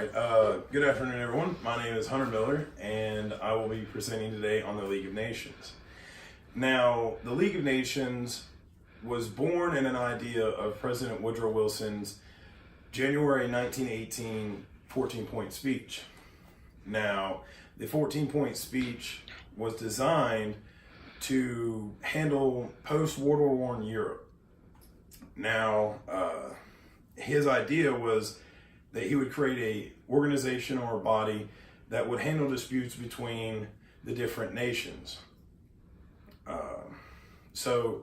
right. Good afternoon, everyone. My name is Hunter Miller, and I will be presenting today on the League of Nations. Now, the League of Nations was born in an idea of President Woodrow Wilson's January 1918 14-point speech. Now, the 14-point speech was designed to handle post-World War I Europe. Now, his idea was that he would create a organization or a body that would handle disputes between the different nations. So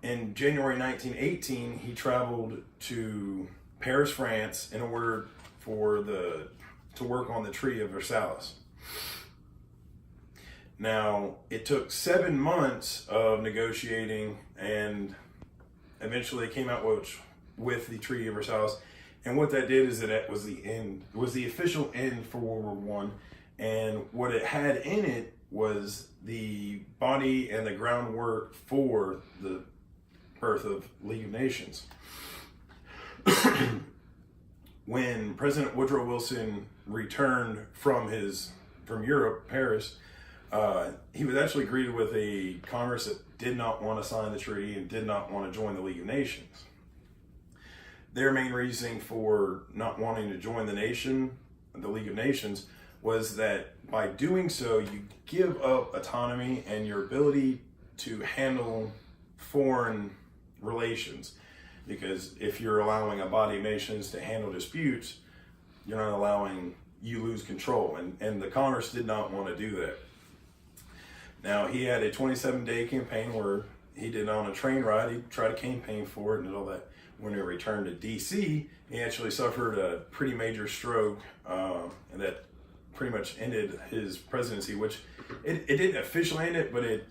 in January 1918, he traveled to Paris, France, in order to work on the Treaty of Versailles. Now, it took 7 months of negotiating, and eventually came out with the Treaty of Versailles. And what that did is that was the end, was the official end for World War I. And what it had in it was the body and the groundwork for the birth of League of Nations. When President Woodrow Wilson returned from Europe, Paris, he was actually greeted with a Congress that did not want to sign the treaty and did not want to join the League of Nations. Their main reasoning for not wanting to join the League of Nations, was that by doing so, you give up autonomy and your ability to handle foreign relations. Because if you're allowing a body of nations to handle disputes, you're not allowing, you lose control. And the Congress did not want to do that. Now, he had a 27-day campaign where he did on a train ride. He tried to campaign for it and all that. When he returned to D.C., he actually suffered a pretty major stroke, and that pretty much ended his presidency, which it didn't officially end it, but it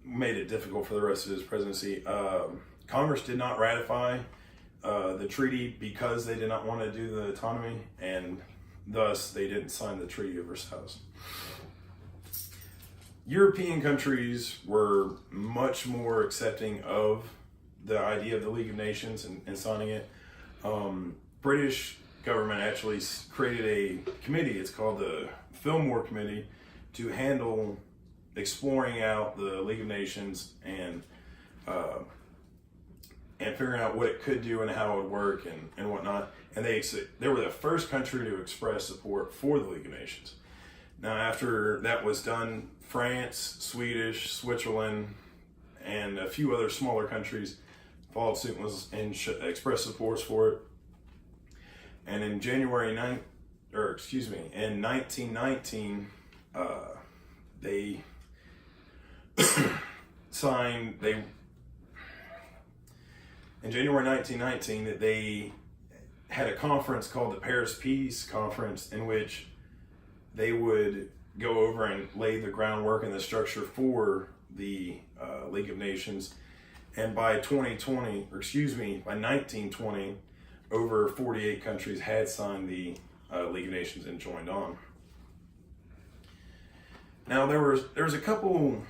made it difficult for the rest of his presidency. Congress did not ratify the treaty because they did not want to do the autonomy, and thus they didn't sign the Treaty of Versailles. European countries were much more accepting of the idea of the League of Nations and signing it. British government actually created a committee, it's called the Fillmore Committee, to handle exploring out the League of Nations and figuring out what it could do and how it would work and whatnot. And they were the first country to express support for the League of Nations. Now, after that was done, France, Swedish, Switzerland, and a few other smaller countries followed suit and expressed support for it. And in in 1919, they signed. In January 1919, that they had a conference called the Paris Peace Conference, in which they would go over and lay the groundwork and the structure for the League of Nations. And by 1920, over 48 countries had signed the League of Nations and joined on. Now, there was a couple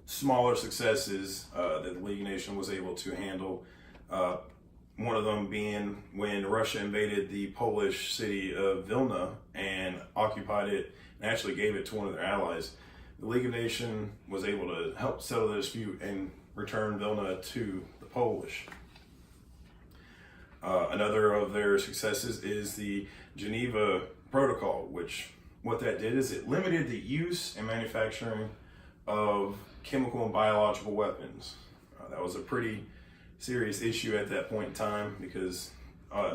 smaller successes that the League of Nations was able to handle. One of them being when Russia invaded the Polish city of Vilna and occupied it and actually gave it to one of their allies. The League of Nations was able to help settle the dispute and return Vilna to the Polish. Another of their successes is the Geneva Protocol, which what that did is it limited the use and manufacturing of chemical and biological weapons. That was a pretty serious issue at that point in time, because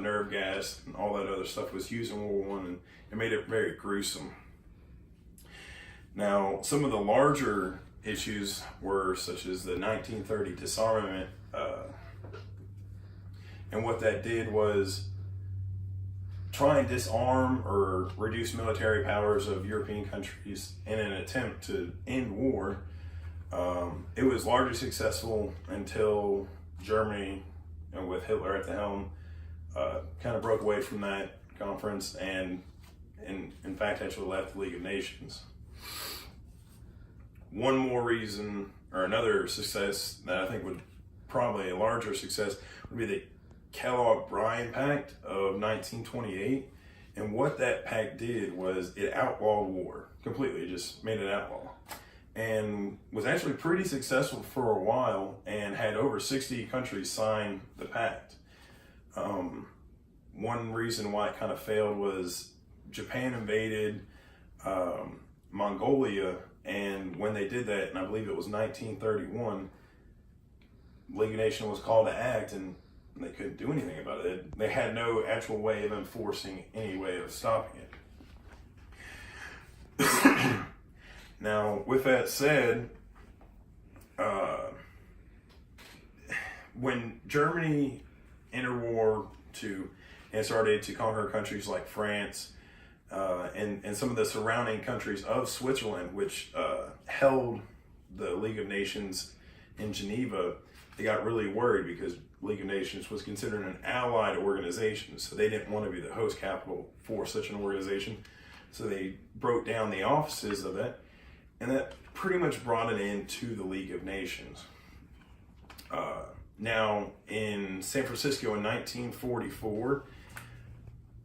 nerve gas and all that other stuff was used in World War I, and it made it very gruesome. Now, some of the larger issues were such as the 1930 disarmament, and what that did was try and disarm or reduce military powers of European countries in an attempt to end war. It was largely successful until Germany, and with Hitler at the helm, kind of broke away from that conference and in fact actually left the League of Nations. One more reason, or another success that I think would probably a larger success, would be the Kellogg-Briand Pact of 1928. And what that pact did was it outlawed war completely. It just made it outlaw. And was actually pretty successful for a while and had over 60 countries sign the pact. One reason why it kind of failed was Japan invaded Mongolia, and when they did that, and I believe it was 1931, League of Nations was called to act, and they couldn't do anything about it. They had no actual way of enforcing any way of stopping it. Now, with that said, when Germany entered war and started to conquer countries like France and some of the surrounding countries of Switzerland, which held the League of Nations in Geneva, they got really worried because League of Nations was considered an allied organization, so they didn't want to be the host capital for such an organization. So they broke down the offices of it, and that pretty much brought an end to the League of Nations. Now, in San Francisco in 1944,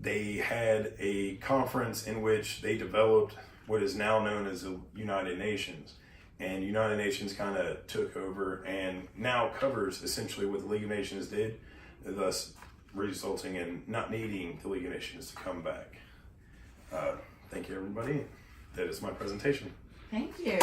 they had a conference in which they developed what is now known as the United Nations. And United Nations kind of took over and now covers essentially what the League of Nations did, thus resulting in not needing the League of Nations to come back. Thank you, everybody. That is my presentation. Thank you.